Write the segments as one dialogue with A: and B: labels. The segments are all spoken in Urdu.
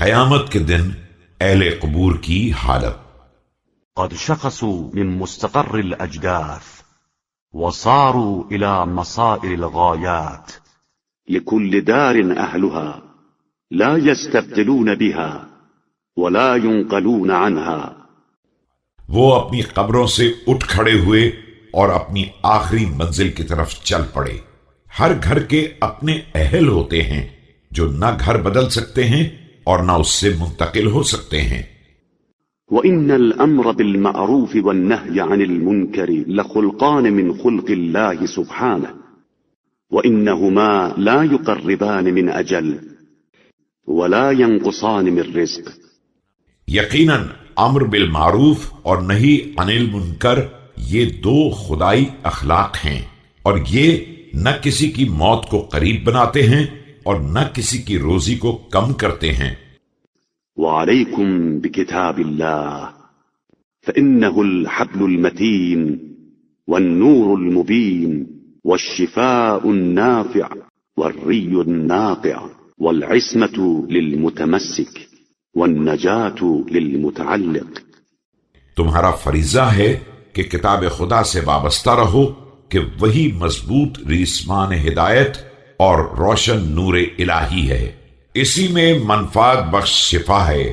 A: قیامت کے دن اہل قبور کی حالت۔
B: قد شخصوا من مستقر الأجداث وصاروا إلى مصائر الغايات لكل دار أهلها لا يستبدلون بها ولا ينقلون عنها۔
A: وہ اپنی قبروں سے اٹھ کھڑے ہوئے اور اپنی آخری منزل کی طرف چل پڑے۔ ہر گھر کے اپنے اہل ہوتے ہیں جو نہ گھر بدل سکتے ہیں اور نہ اس سے منتقل ہو سکتے ہیں۔
B: وَإِنَّ الْأَمْرَ بِالْمَعْرُوفِ وَالنَّهْيَ عَنِ الْمُنْكَرِ لَخُلْقَانِ مِنْ خُلْقِ اللَّهِ سُبْحَانَهُ وَإِنَّهُمَا لَا يُقَرِّبَانِ مِنْ أَجَلٍ وَلَا يَنْقُصَانِ مِنْ رِزْقٍ۔
A: یقیناً امر بالمعروف اور نہی عن المنکر یہ دو خدائی اخلاق ہیں، اور یہ نہ کسی کی موت کو قریب بناتے ہیں اور نہ کسی کی روزی کو کم کرتے ہیں۔
B: وعليكم بكتاب الله فإنه الحبل المتين والنور المبين والشفاء النافع والري الناقع والعصمة للمتمسك والنجاة للمتعلق۔
A: تمہارا فریضہ ہے کہ کتاب خدا سے وابستہ رہو کہ وہی مضبوط ریسمان ہدایت اور روشن نور الہی ہے، اسی میں منفعت بخش شفا ہے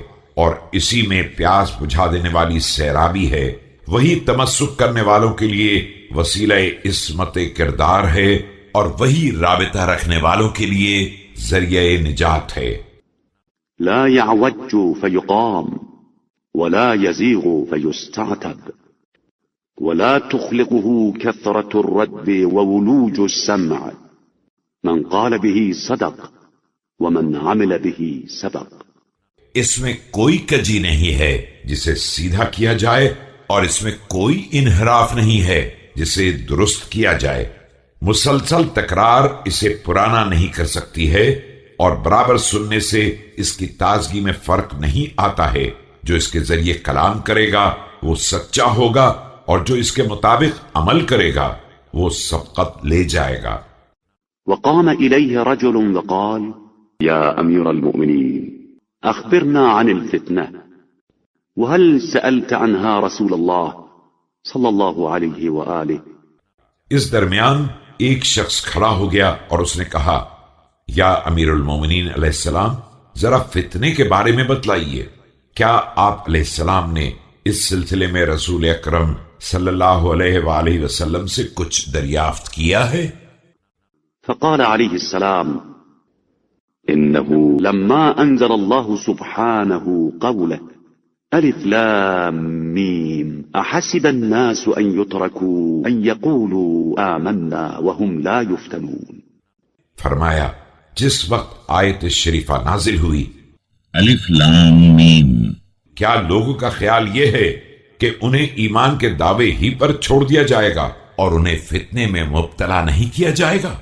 A: اور اسی میں پیاس بجھا دینے والی سیرابی ہے، وہی تمسک کرنے والوں کے لیے وسیلہ عصمت کردار ہے اور وہی رابطہ رکھنے والوں کے لیے ذریعہ نجات ہے۔
B: لا يعوج فيقام ولا يزيغ فيستعتب ولا تخلقه كثرة الرد وولوج السمع، من قال به صدق ومن عمل به سبق۔
A: اس میں کوئی کجی نہیں ہے جسے سیدھا کیا جائے اور اس میں کوئی انحراف نہیں ہے جسے درست کیا جائے۔ مسلسل تکرار اسے پرانا نہیں کر سکتی ہے، اور برابر سننے سے اس کی تازگی میں فرق نہیں آتا ہے۔ جو اس کے ذریعے کلام کرے گا وہ سچا ہوگا، اور جو اس کے مطابق عمل کرے گا وہ سبقت لے جائے گا۔
B: وقام إليه رجل وقال يا أمير المؤمنين أخبرنا عن الفتنة وهل سألت عنها رسول الله صلى الله عليه وآله۔
A: اس درمیان ایک شخص کھڑا ہو گیا اور اس نے کہا، یا امیر المومنین علیہ السلام، ذرا فتنے کے بارے میں بتلائیے، کیا آپ علیہ السلام نے اس سلسلے میں رسول اکرم صلی اللہ علیہ وآلہ وسلم سے کچھ دریافت کیا ہے؟
B: فقال عليه السلام إنه لما أنزل الله سبحانه قوله ألف لام ميم أحسب الناس أن يتركوا أن يقولوا آمنا وهم لا يفتنون،
A: فرمایا جس وقت آیت شریفہ نازل ہوئی
C: الف لام میم،
A: کیا لوگوں کا خیال یہ ہے کہ انہیں ایمان کے دعوے ہی پر چھوڑ دیا جائے گا اور انہیں فتنے میں مبتلا نہیں کیا جائے گا؟